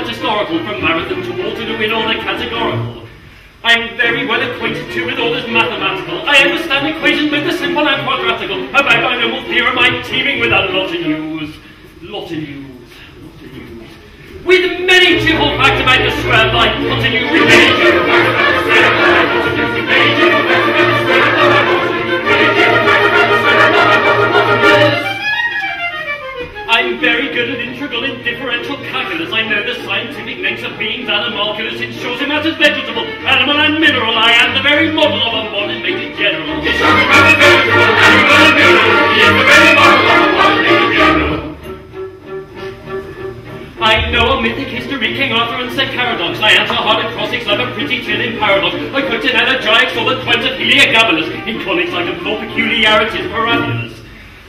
categorical, from marathon to Waterloo in order categorical. I am very well acquainted too with orders mathematical. I understand equations both the simple and quadratical. A binomial theorem I'm teeming with a lot of news. With many trivial facts about the square line, continue with many trivial facts about the square line, continue with many trivial facts about the square line, many trivial facts about the square line. I'm very good at integral and differential calculus. I know the scientific names of beings, animalculus. In short, it matters vegetable, animal, and mineral. I am the very model of a modern mated general. In short, it matters vegetable, animal, and mineral. He is the very model of a modern mated general. I know a mythic history, King Arthur and Sir Caradox. I answer hard acrostics, love a pretty chilling paradox. I quote an elegiacs or the twins of Heliogabalus. In conics I can pull peculiarities parabolus.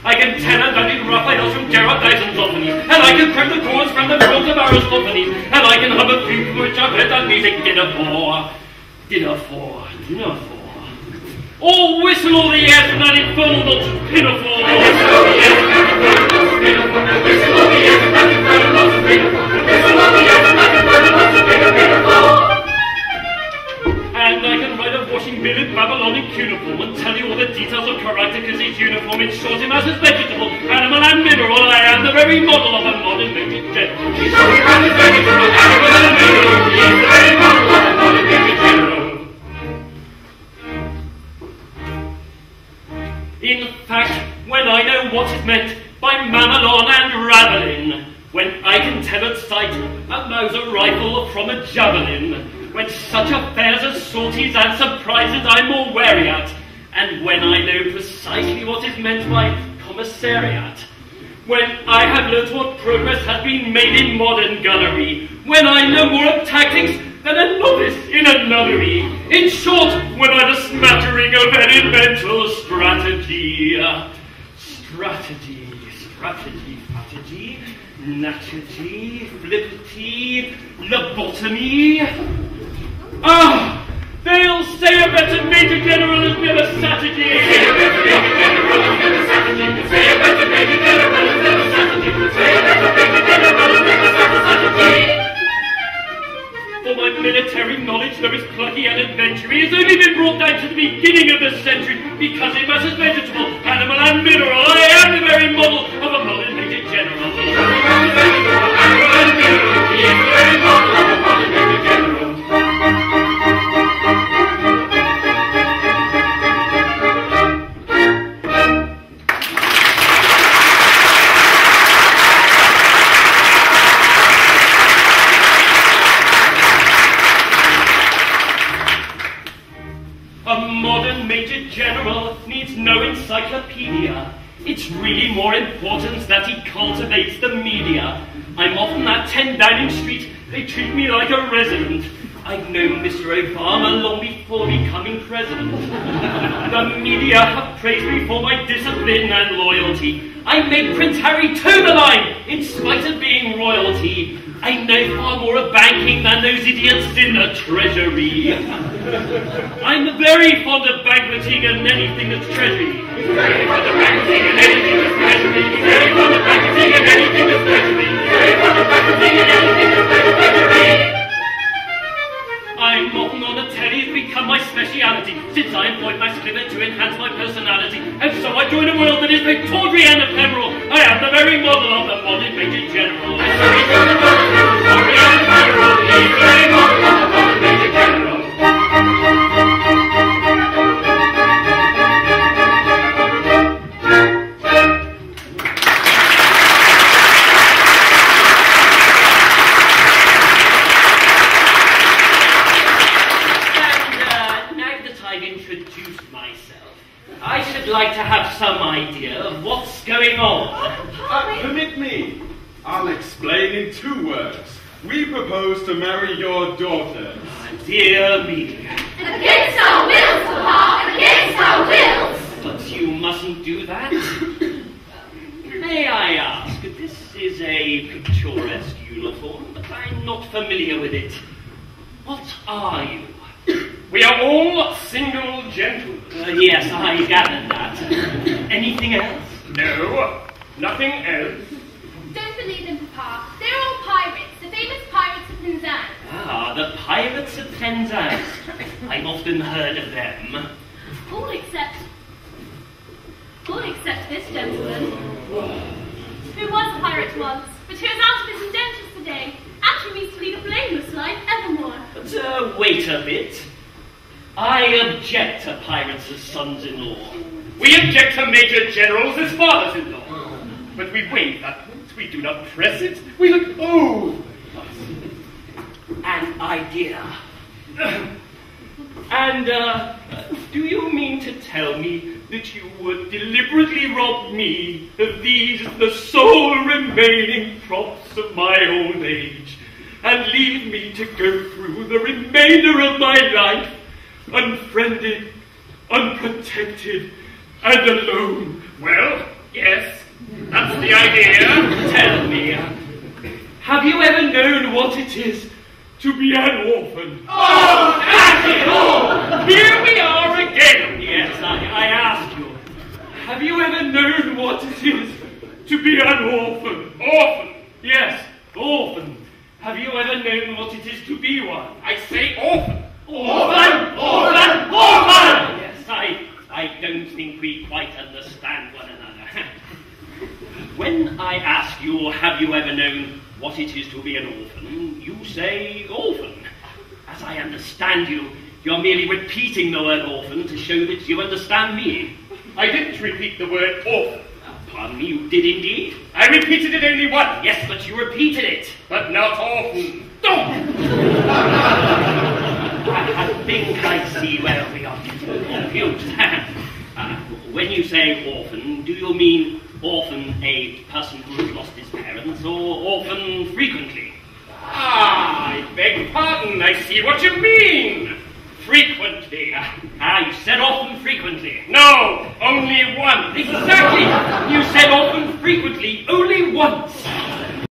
I can tell and value Raphaels from Gerard Dyson's and I can quote the chords from the world of Aristophanes, and I can hum a few from which I've heard that music dinner for. Or whistle all the air from that infernal nonsense pinafore. Whistle all the air from that infernal nonsense pinafore. Whistle all the air from that infernal nonsense pinafore. Whistle all the air from that infernal nonsense pinafore. And I can write a washing bill in Babylonic cuneiform and tell you all the details of Caractacus' uniform. In short, him as vegetable, animal, and mineral. I am the very model of a modern mated general. In short, him as vegetable, animal, and mineral. He is the very model of a modern mated general. In fact, when I know what is meant by Mamelon and Ravelin, when I can tell at sight a Mauser rifle from a javelin, when such affairs as sorties and surprises I'm more wary at, and when I know precisely what is meant by commissariat, when I have learnt what progress has been made in modern gunnery, when I know more of tactics than a novice in a nunnery, in short, when I've a smattering of any mental strategy, naturgy, flippity, lobotomy. Ah! They'll say a better Major General has never strategy. Say a better Major General has never strategy. Say a better Major General has never strategy. Say a better Major General has never strategy. For my military knowledge, though it's plucky and adventurous, has only been brought down to the beginning of the century, because it matters vegetable, animal, and mineral. I am the very model of a modern Major General. Because it matters vegetable, animal, and mineral. He is the very model of a modern Major General. Encyclopedia. It's really more important that he cultivates the media. I'm often at 10 Downing Street. They treat me like a resident. I've known Mr. Obama long before becoming president. The media have praised me for my discipline and loyalty. I made Prince Harry toe the line in spite of being royalty. I know far more of banking than those idiots in the Treasury. I'm very fond of banqueting and anything that's treasury. Very fond of banqueting and anything that's treasury. Very fond of banqueting and anything that's treasury. Very fond of banqueting and anything that's treasury. I'm often on the telly, it's become my speciality, since I employed my sliver to enhance my personality. And so I join a world that is Victorian and ephemeral. I am the very model of the modern Major General. And so I join a world that is Victorian and ephemeral. He is the very model of the modern Major General. Like to have some idea of what's going on. Permit me. I'll explain in 2 words. We propose to marry your daughter. Dear me. Against our wills, Papa! Against our wills! But you mustn't do that. May I ask, this is a picturesque uniform, but I'm not familiar with it. What are you? We are all single gentlemen. Yes, I gathered that. Anything else? No, nothing else. Don't believe them, Papa. They're all pirates, the famous pirates at Penzance. I've often heard of them. All except this gentleman, who was a pirate once, but who is out of his indentures today, and who means to lead a blameless life evermore. But wait a bit. I object to pirates as sons-in-law. We object to Major Generals as fathers-in-law. But we waive that point. We do not press it. We look old. An idea. And, do you mean to tell me that you would deliberately rob me of these, the sole remaining props of my old age, and leave me to go through the remainder of my life unfriended, unprotected, and alone? Well, yes, that's the idea. Tell me, have you ever known what it is to be an orphan? Oh, that's it all! Here we are again. Yes, I ask you, have you ever known what it is to be an orphan? Orphan. Yes, orphan. Have you ever known what it is to be one? I say orphan. Orphan! Orphan! Orphan! Yes, I don't think we quite understand one another. When I ask you, have you ever known what it is to be an orphan, you say orphan. As I understand you, you're merely repeating the word orphan to show that you understand me. I didn't repeat the word orphan. Pardon me, you did indeed? I repeated it only once. Yes, but you repeated it. But not often. I think I see where we are confused. When you say orphan, do you mean orphan a person who has lost his parents, or orphan frequently? I beg pardon, I see what you mean. Frequently. You said often frequently. No, only once. Exactly. You said often frequently, only once.